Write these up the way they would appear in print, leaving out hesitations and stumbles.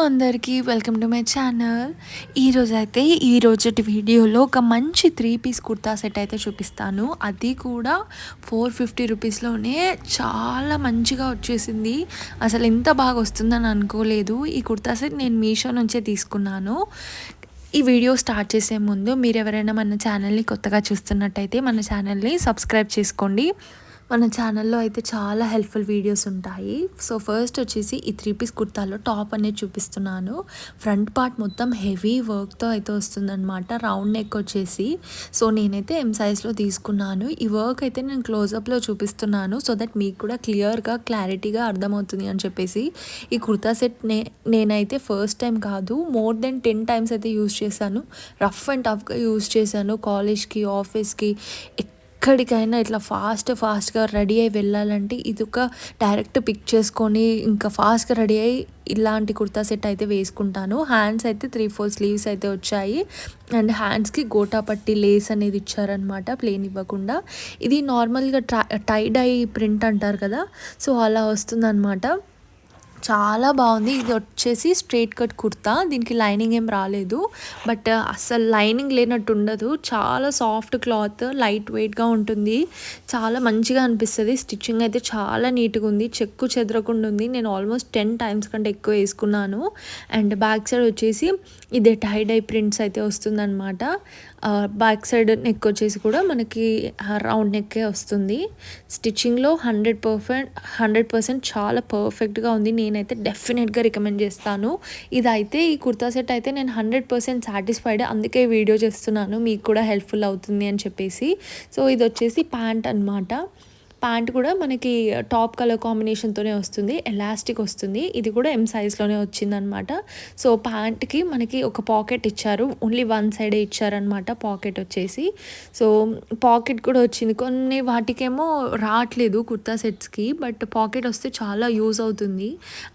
అందరికీ welcome to my channel. ఈరోజు వీడియోలో ఒక మంచి 3 పీస్ కుర్తా సెట్ అయితే చూపిస్తాను. అది కూడా 450 రూపీస్లోనే చాలా మంచిగా వచ్చేసింది. అసలు ఎంత బాగా వస్తుందని అనుకోలేదు. ఈ కుర్తా సెట్ నేను మీషో నుంచే తీసుకున్నాను. ఈ వీడియో స్టార్ట్ చేసే ముందు మీరు ఎవరైనా మన ఛానల్ని కొత్తగా చూస్తున్నట్టయితే మన ఛానల్ని సబ్స్క్రైబ్ చేసుకోండి. మన ఛానల్లో అయితే చాలా హెల్ప్ఫుల్ వీడియోస్ ఉంటాయి. సో ఫస్ట్ వచ్చేసి ఈ 3 పీస్ కుర్తాలో టాప్ అనేది చూపిస్తున్నాను. ఫ్రంట్ పార్ట్ మొత్తం హెవీ వర్క్తో అయితే వస్తుందన్నమాట. రౌండ్ నెక్ వచ్చేసి సో నేనైతే ఎం సైజ్లో తీసుకున్నాను. ఈ వర్క్ అయితే నేను క్లోజప్లో చూపిస్తున్నాను సో దట్ మీకు కూడా క్లారిటీగా అర్థమవుతుంది అని చెప్పేసి. ఈ కుర్తా సెట్ నేనైతే ఫస్ట్ టైం కాదు, మోర్ దెన్ 10 టైమ్స్ అయితే యూజ్ చేశాను. రఫ్ అండ్ టఫ్గా యూజ్ చేశాను. కాలేజ్కి, ఆఫీస్కి, ఎక్కడికైనా ఇట్లా ఫాస్ట్గా రెడీ అయ్యి వెళ్ళాలంటే ఇది ఒక డైరెక్ట్ పిక్ చేసుకొని ఇంకా ఫాస్ట్గా రెడీ అయ్యి ఇలాంటి కుర్తా సెట్ అయితే వేసుకుంటాను. హ్యాండ్స్ అయితే 3/4 స్లీవ్స్ అయితే వచ్చాయి అండ్ హ్యాండ్స్కి గోటాపట్టి లేస్ అనేది ఇచ్చారనమాట, ప్లేన్ ఇవ్వకుండా. ఇది నార్మల్గా టై డై ప్రింట్ అంటారు కదా, సో అలా వస్తుందన్నమాట. చాలా బాగుంది. ఇది వచ్చేసి స్ట్రైట్ కట్ కుర్తా, దీనికి లైనింగ్ ఏం రాలేదు, బట్ అస్సలు లైనింగ్ లేనట్టు ఉండదు. చాలా సాఫ్ట్ క్లాత్, లైట్ వెయిట్గా ఉంటుంది, చాలా మంచిగా అనిపిస్తుంది. స్టిచ్చింగ్ అయితే చాలా నీట్గా ఉంది, చెక్కు చెదరకుండా ఉంది. నేను ఆల్మోస్ట్ 10 టైమ్స్ కంటే ఎక్కువ వేసుకున్నాను. అండ్ బ్యాక్ సైడ్ వచ్చేసి ఇదే టై డై ప్రింట్స్ అయితే వస్తుందన్నమాట. బ్యాక్ సైడ్ నెక్ వచ్చేసి కూడా మనకి రౌండ్ నెక్కే వస్తుంది. స్టిచ్చింగ్లో 100% చాలా పర్ఫెక్ట్గా ఉంది. నేనైతే డెఫినెట్గా రికమెండ్ చేస్తాను. ఇదైతే ఈ కుర్తా సెట్ అయితే నేను 100% సాటిస్ఫైడ్, అందుకే వీడియో చేస్తున్నాను, మీకు కూడా హెల్ప్ఫుల్ అవుతుంది అని చెప్పేసి. సో ఇది వచ్చేసి ప్యాంట్ అనమాట. ప్యాంట్ కూడా మనకి టాప్ కలర్ కాంబినేషన్తోనే వస్తుంది, ఎలాస్టిక్ వస్తుంది. ఇది కూడా ఎం సైజ్లోనే వచ్చిందనమాట. సో ప్యాంట్కి మనకి ఒక పాకెట్ ఇచ్చారు, ఓన్లీ వన్ సైడే ఇచ్చారనమాట పాకెట్ వచ్చేసి. సో పాకెట్ కూడా వచ్చింది. కొన్ని వాటికేమో రావట్లేదు కుర్తా సెట్స్కి, బట్ పాకెట్ వస్తే చాలా యూజ్ అవుతుంది.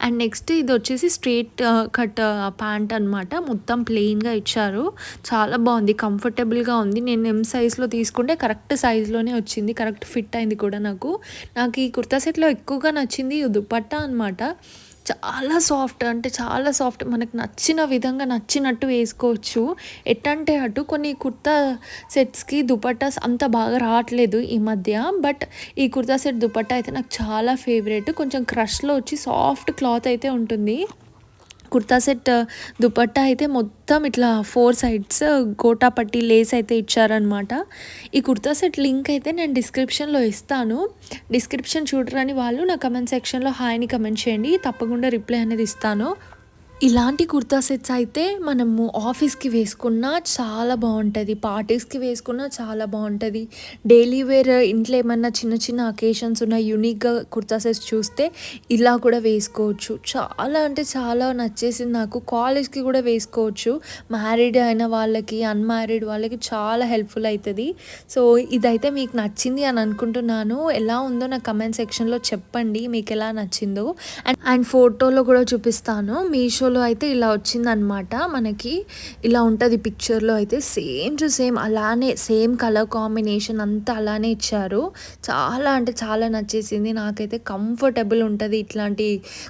అండ్ నెక్స్ట్ ఇది వచ్చేసి స్ట్రైట్ కట్ ప్యాంట్ అనమాట, మొత్తం ప్లెయిన్గా ఇచ్చారు. చాలా బాగుంది, కంఫర్టబుల్గా ఉంది. నేను ఎం సైజ్లో తీసుకుంటే కరెక్ట్ సైజ్లోనే వచ్చింది, కరెక్ట్ ఫిట్ అయింది కూడా. నాకు ఈ కుర్తా సెట్లో ఎక్కువగా నచ్చింది దుపట్టా అనమాట. చాలా సాఫ్ట్, మనకు నచ్చిన విధంగా నచ్చినట్టు వేసుకోవచ్చు. ఎట్టంటే అటు కొన్ని కుర్తా సెట్స్కి దుపట్టాస్ అంత బాగా రావట్లేదు ఈ మధ్య, బట్ ఈ కుర్తా సెట్ దుపట్టా అయితే నాకు చాలా ఫేవరెట్. కొంచెం క్రష్లో వచ్చి సాఫ్ట్ క్లాత్ అయితే ఉంటుంది. కుర్తా సెట్ దుపట్టా అయితే మొత్తం ఇట్లా 4 సైడ్స్ గోటాపట్టి లేస్ అయితే ఇచ్చారనమాట. ఈ కుర్తా సెట్ లింక్ అయితే నేను డిస్క్రిప్షన్లో ఇస్తాను. డిస్క్రిప్షన్ చూడరని వాళ్ళు నా కమెంట్ సెక్షన్లో హాయ్ని కమెంట్ చేయండి, తప్పకుండా రిప్లై అనేది ఇస్తాను. ఇలాంటి కుర్తా సెట్స్ అయితే మనము ఆఫీస్కి వేసుకున్నా చాలా బాగుంటుంది, పార్టీస్కి వేసుకున్నా చాలా బాగుంటుంది. డైలీ వేర్ ఇంట్లో ఏమన్నా చిన్న అకేషన్స్ ఉన్న యూనిక్గా కుర్తా సెట్స్ చూస్తే ఇలా కూడా వేసుకోవచ్చు. చాలా నచ్చేసింది నాకు. కాలేజ్కి కూడా వేసుకోవచ్చు, మ్యారీడ్ అయిన వాళ్ళకి, అన్మ్యారీడ్ వాళ్ళకి చాలా హెల్ప్ఫుల్ అవుతుంది. సో ఇదైతే మీకు నచ్చింది అని అనుకుంటున్నాను. ఎలా ఉందో నా కమెంట్ సెక్షన్లో చెప్పండి, మీకు ఎలా నచ్చిందో. అండ్ ఫోటోలో కూడా చూపిస్తాను. మీషోలో అయితే ఇలా వచ్చిందనమాట. మనకి ఇలా ఉంటుంది పిక్చర్లో అయితే, సేమ్ టు సేమ్ అలానే, సేమ్ కలర్ కాంబినేషన్ అంతా అలానే ఇచ్చారు. చాలా నచ్చేసింది నాకైతే. కంఫర్టబుల్ ఉంటుంది ఇట్లాంటి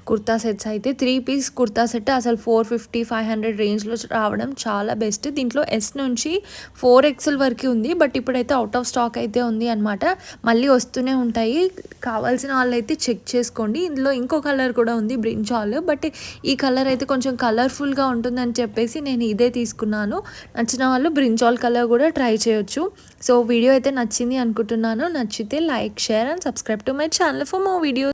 కుర్తా సెట్స్ అయితే. 3 పీస్ కుర్తా సెట్ అసలు 450-500 రేంజ్లో రావడం చాలా బెస్ట్. దీంట్లో S నుంచి 4XL వరకు ఉంది, బట్ ఇప్పుడైతే అవుట్ ఆఫ్ స్టాక్ అయితే ఉంది అనమాట. మళ్ళీ వస్తూనే ఉంటాయి, కావాల్సిన వాళ్ళు అయితే చెక్ చేసుకోండి. ఇందులో ఇంకో కలర్ కూడా ఉంది, బ్రింజాల్, బట్ ఈ కలర్ అయితే కొంచెం కలర్ఫుల్గా ఉంటుందని చెప్పేసి నేను ఇదే తీసుకున్నాను. నచ్చిన వాళ్ళు బ్రింజాల్ కలర్ కూడా ట్రై చేయొచ్చు. సో వీడియో అయితే నచ్చింది అనుకుంటున్నాను. నచ్చితే like, share and subscribe to my channel for more videos.